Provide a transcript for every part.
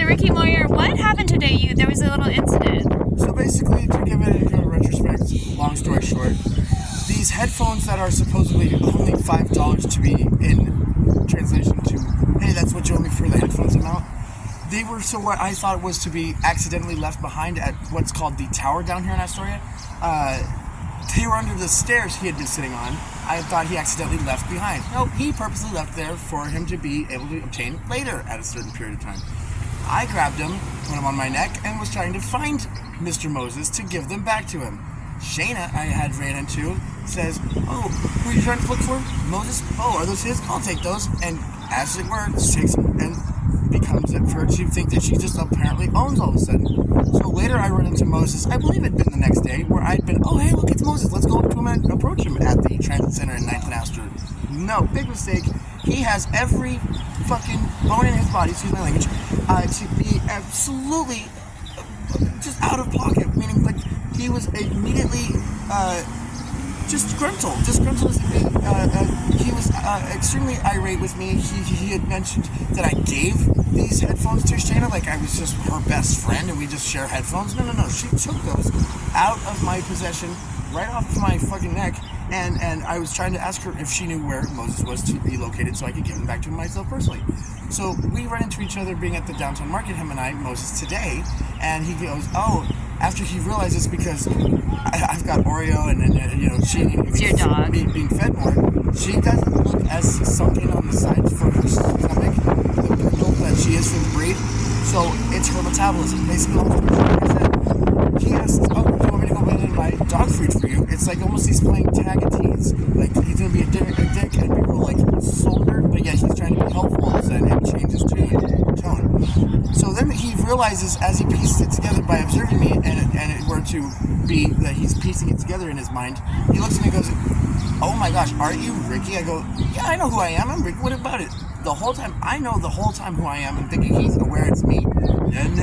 Absolutely. Ricky Moyer, what happened today? There was a little incident. So basically, to give it a retrospect, long story short, these headphones that are supposedly only $5 to be in translation to, hey, that's what you owe me for the headphones amount. They were so what I thought was to be accidentally left behind at what's called the tower down here in Astoria. They were under the stairs he had been sitting on. I thought he accidentally left behind. No, he purposely left there for him to be able to obtain later at a certain period of time. I grabbed him, put him on my neck, and was trying to find Mr. Moses to give them back to him. Shayna, I had ran into, says, "Oh, who are you trying to look for? Moses? Oh, are those his? I'll take those." And as it were, takes them and becomes it for her to think that she just apparently owns all of a sudden. So later I run into Moses, I believe it'd been the next day, where I'd been, "Oh, hey, look, it's Moses. Let's go up to him and approach him at the transit center in 9th and Astor." No, big mistake. He has every fucking bone in his body, excuse my language, to be absolutely just out of pocket, meaning like he was immediately disgruntled as it be. He was extremely irate with me. He had mentioned that I gave these headphones to Shayna, like I was just her best friend and we just share headphones. No. She took those out of my possession, right off my fucking neck, and I was trying to ask her if she knew where Moses was to be located so I could give him back to myself personally. So we run into each other being at the downtown market, him and I, Moses, today, and he goes, "Oh," after he realizes because I've got Oreo and you know, she it's your dog being fed more, she doesn't look as sunken on the side for her stomach, the brindle that she is for the breed. So it's her metabolism. Basically, like I said, he asks, "Oh, do you want me to go buy dog food for you?" It's like almost he's playing tag and tease. Like he's gonna be a dick and be real like soldier, but yet he's trying to be helpful all of a sudden and changes tone. So then he realizes as he pieces it together by observing me, and it were to be that he's piecing it together in his mind, he looks at me and goes, "Oh my gosh, aren't you Ricky?" I go, "Yeah, I know who I am. I'm Ricky. What about it?" The whole time, I know the whole time who I am and thinking he's aware it's me. No.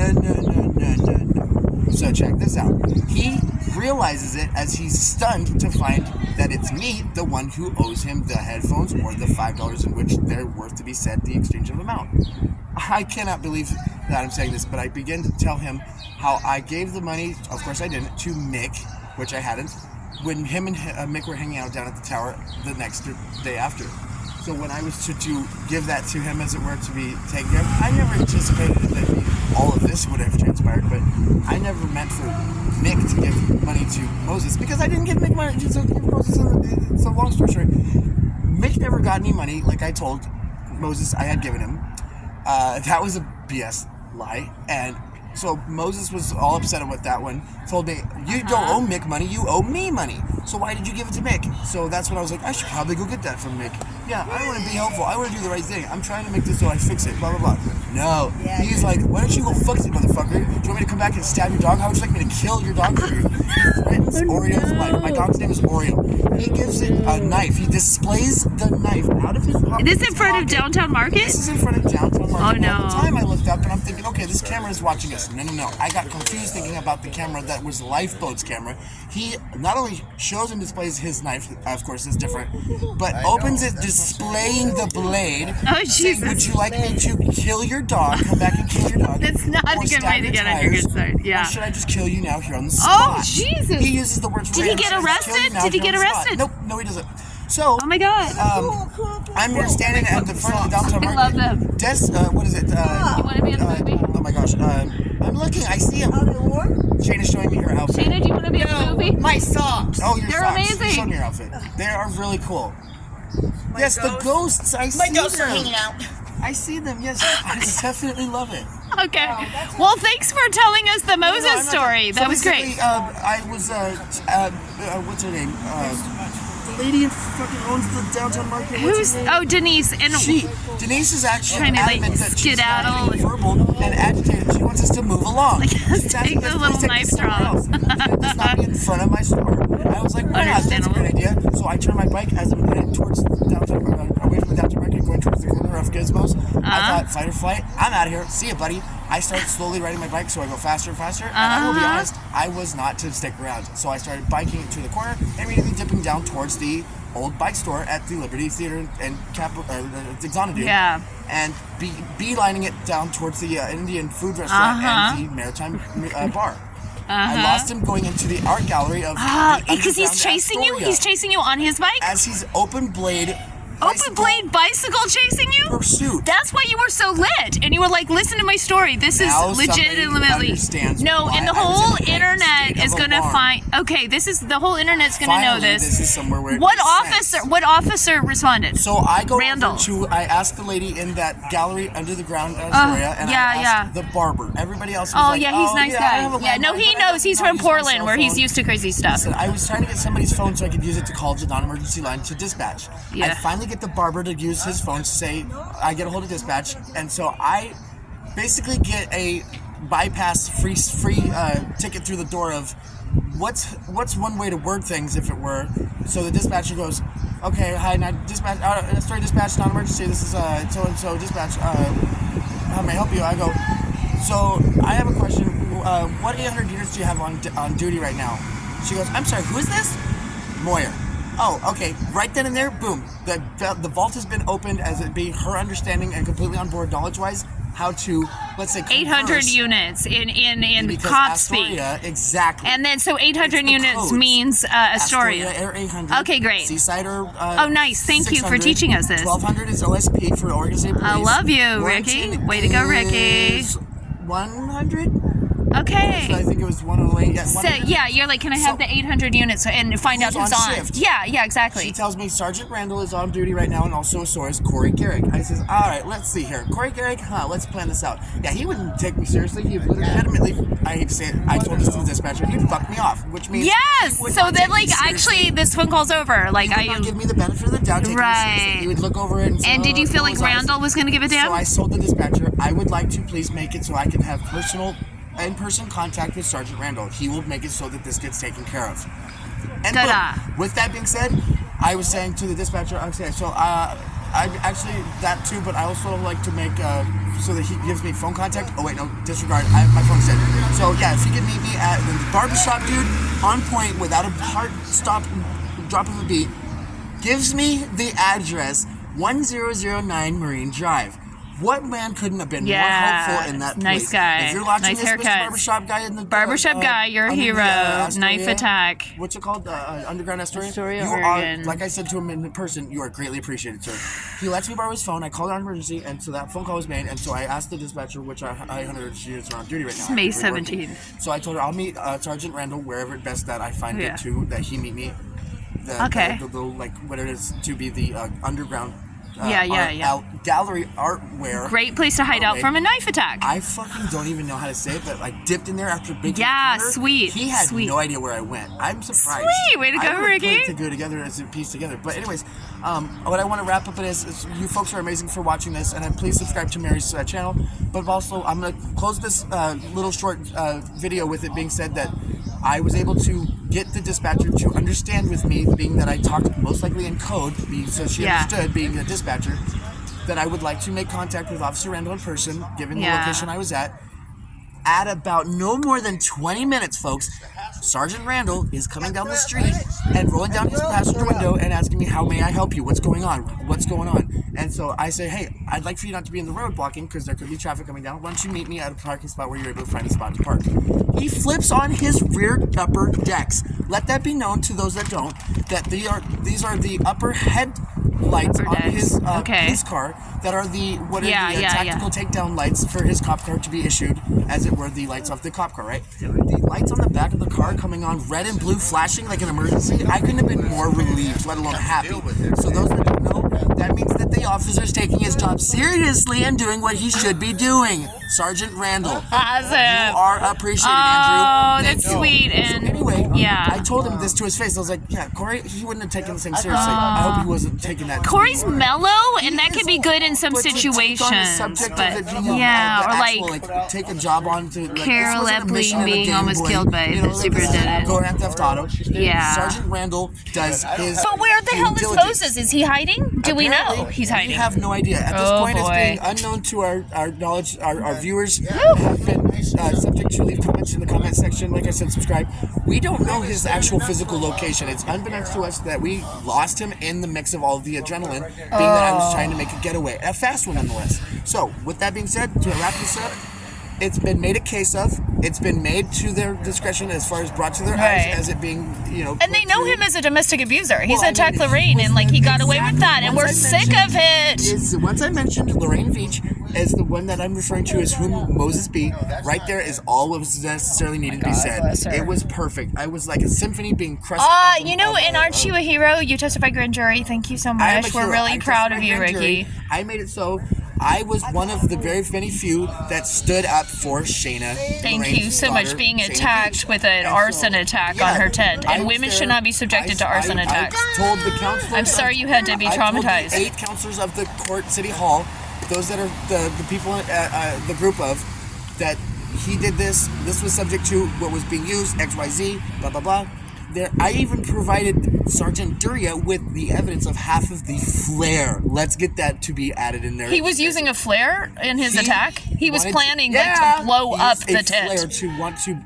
So check this out. He realizes it as he's stunned to find that it's me, the one who owes him the headphones or the $5 in which they're worth to be said the exchange of amount. I cannot believe that I'm saying this, but I begin to tell him how I gave the money, of course I didn't, to Mick, which I hadn't, when him and Mick were hanging out down at the tower the next day after. So when I was to give that to him, as it were, to be taken care of, I never anticipated that all of this would have transpired, but I never meant for Mick to give money to Moses, because I didn't give Mick money. So it's a long story short. Mick never got any money, like I told Moses I had given him. That was a BS lie, and so Moses was all upset about that one. Told me, "You don't owe Mick money, you owe me money. So why did you give it to Mick?" So that's when I was like, I should probably go get that from Mick. Yeah, I want to be helpful. I want to do the right thing. I'm trying to make this so I fix it, blah, blah, blah. No. He's like, "Why don't you go fix it, motherfucker? Do you want me to come back and stab your dog? How would you like me to kill your dog for you?" He threatens Oreo's life. My dog's name is Oreo. He gives it a knife. He displays the knife out of his pocket. This in front of downtown market? This is in front of downtown market. Oh, no. At the time I looked up and I'm thinking, okay, this camera is watching us. No. I got confused thinking about the camera that was Lifeboat's camera. He not only shows and displays his knife, of course it's different, but opens it displaying the blade. Oh, Jesus. Saying, "Would you like me to kill your dog? Come back and kill your dog." That's not a good way to get on your good side. Yeah. Or should I just kill you now here on the spot? Oh, Jesus. He uses the words. Did he get arrested? Did he get arrested? Nope, no, he doesn't. So, oh my God. I'm here standing at the front of the downtown market. I love them. What is it? You want to be in the movie? Oh my gosh. I'm looking. I see him. Shayna's showing me her outfit. Shayna, do you want to be in the movie? My socks. Oh, your They're socks. amazing. Show me your outfit. They are really cool. Yes, the ghosts. I see My them. ghosts are hanging out. I see them. Yes, I definitely love it. Okay. Well, thanks for telling us the Moses No, story. That was great. I was, what's her name? The lady who fucking owns the downtown market. Who's? Oh, Denise. And Denise is actually trying to, like, adamant that she's skedaddle. not being verbal and agitated. She wants us to move along. Like, She's take asking the us, little "Please take knife this somewhere straws." else." Let's not be in front of my store. I was like, "Why not? That's a good idea." So I turn my bike as I'm heading towards downtown, away from the downtown market, going towards the corner of Gizmos. I thought, fight or flight. I'm out of here. See ya, buddy. I start slowly riding my bike, so I go faster and faster. And I will be honest, I was not to stick around. So I started biking to the corner, immediately dipping down towards the old bike store at the Liberty Theater and Xanadu. Yeah. And beelining it down towards the Indian food restaurant and the Maritime bar. I lost him going into the art gallery of because he's chasing you. He's chasing you on his bike. As he's open blade bicycle chasing you? Pursuit. That's why you were so lit. And you were like, listen to my story. This now is legitimately. No, and the whole internet is going to find. Okay, the whole internet's going to know this. This is somewhere where what officer responded? So I go Randall. I asked the lady in that gallery under the ground at Astoria, and I asked the barber. Everybody else was like, he's a nice guy. Yeah, no, he knows. He's from Portland, where he's used to crazy stuff. Listen, I was trying to get somebody's phone so I could use it to call the non-emergency line to dispatch. Yeah. I finally get the barber to use his phone to say I get a hold of dispatch, and so I basically get a bypass free ticket through the door of what's one way to word things if it were. So the dispatcher goes, okay, hi, dispatch, Astoria dispatch, non-emergency, this is so-and-so dispatch, how may I help you? I go, so I have a question, what 800 units do you have on duty right now? She goes, I'm sorry, who is this? Moyer. Oh, okay. Right then and there, boom. The vault has been opened as it be her understanding and completely on board knowledge-wise how to, let's say, 800 units in cop speak. Exactly. And then, so 800 units codes. Means Astoria. Air 800. Okay, great. Seaside or oh, nice. Thank you for teaching us this. 1200 is OSP for Oregon State Police. I love you, Ricky. Way to go, Ricky. 100? Okay. So I think it was 108. Yeah, so, yeah, you're like, can I have the 800 units and find out who's on? Shift. Yeah, exactly. She tells me Sergeant Randall is on duty right now, and also so is Corey Garrick. I says, all right, let's see here. Corey Garrick, let's plan this out. Yeah, he wouldn't take me seriously. He would legitimately, I hate to say it, I told this to the dispatcher, he'd fuck me off, which means yes. So then, like, actually, this phone call's over. Like, he would not give me the benefit of the doubt. Right. He would look over it and say, and did you feel like Randall was going to give a damn? So I told the dispatcher, I would like to please make it so I can have in-person contact with Sergeant Randall. He will make it so that this gets taken care of. And boom, with that being said, I was saying to the dispatcher, okay, so I actually that too, but I also like to make so that he gives me phone contact. Oh wait, no, disregard. My phone's dead. So yeah, if he could meet me at the barbershop, dude, on point without a hard stop, drop of a beat, gives me the address 1009 Marine Drive. What man couldn't have been more helpful in that place? Nice guy. If you're watching nice this, Mr. Barbershop guy in the barbershop guy, you're a hero. Knife attack. What's it called? Underground Astoria. Astoria, you Oregon. are, like I said to him in person, you are greatly appreciated, sir. He lets me borrow his phone. I called on emergency, and so that phone call was made. And so I asked the dispatcher which 800 units are on duty right now. It's May 17th. So I told her I'll meet Sergeant Randall wherever it best that I find it to that he meet me. Okay. The little like what it is to be the underground. Gallery artware. Great place to hide out from a knife attack. I fucking don't even know how to say it, but I dipped in there after big. Yeah, sweet. He had no idea where I went. I'm surprised. Sweet, way to go, Ricky. To go together as a piece together. But anyways, what I want to wrap up is you folks are amazing for watching this, and then please subscribe to Mary's channel. But also, I'm gonna close this little short video with it being said that I was able to get the dispatcher to understand with me, being that I talked most likely in code, so she understood, being a dispatcher, that I would like to make contact with Officer Randall in person, given the location I was at about no more than 20 minutes, folks. Sergeant Randall is coming down the street and rolling down his passenger window and asking me, how may I help you? What's going on? What's going on? And so I say, hey, I'd like for you not to be in the road blocking because there could be traffic coming down. Why don't you meet me at a parking spot where you're able to find a spot to park? He flips on his rear upper decks. Let that be known to those that don't, that these are the upper headlights on his car that are the tactical takedown lights for his cop car to be issued, as it were the lights off the cop car, right? The lights on the back of the car coming on red and blue flashing like an emergency, I couldn't have been more relieved, let alone happy. So those that don't know, that means that the officer's taking his job seriously and doing what he should be doing. Sergeant Randall. Awesome. You are appreciated, Andrew. Oh, that's sweet. And so anyway, I told him this to his face. I was like, yeah, Corey, he wouldn't have taken this thing seriously. I hope he wasn't taking that. Corey's mellow, and that could be good in some situations. But or like take a job on to Carol Epling being almost killed by the superintendent. Grand Theft Auto. Yeah. Sergeant Randall does his. But where the hell is Moses? Is he hiding? Do we know he's hiding? We have no idea. At this point, it's being unknown to our knowledge. Our viewers have been subject to leave comments in the comment section. Like I said, subscribe. We don't know his actual physical location. It's unbeknownst to us that we lost him in the mix of all of the adrenaline, being that I was trying to make a getaway, a fast one nonetheless. So, with that being said, to wrap this up, it's been made a case of. It's been made to their discretion as far as brought to their eyes as it being, And they know him as a domestic abuser. He's attacked Lorraine, and he got away with that, and we're sick of it. Once I mentioned Lorraine Veach as the one that I'm referring to as whom Moses be, right there is all what was necessarily needed to be said. It was perfect. I was like a symphony being crushed. And aren't you a hero? You testified grand jury. Thank you so much. We're really proud of you, Ricky. I made it so. I was one of the very many few that stood up for Shayna. Thank you so much. Being attacked with an arson attack on her tent. And women should not be subjected to arson attacks. I told the counselors. I'm sorry you had to be traumatized. I told the 8 counselors of the court, City Hall, those that are the people, the group of, that he did this. This was subject to what was being used, XYZ, blah, blah, blah. I even provided Sergeant Duria with the evidence of half of the flare. Let's get that to be added in there. He was using a flare in his attack? He was planning to blow up the tent. Flare to want to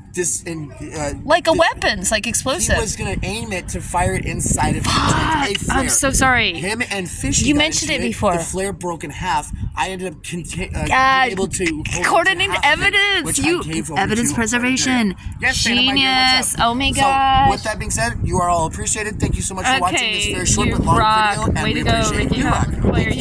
like a weapons, like explosive. He was going to aim it to fire it inside of the tent. A flare. I'm so sorry. Him and Fishy. You mentioned it before. The flare broke in half. I ended up able to coordinating evidence. Evidence preservation. Yes, genius. Oh my gosh. So, with that being said, you are all appreciated. Thank you so much for watching this very short but long video. And Way to go, Ricky.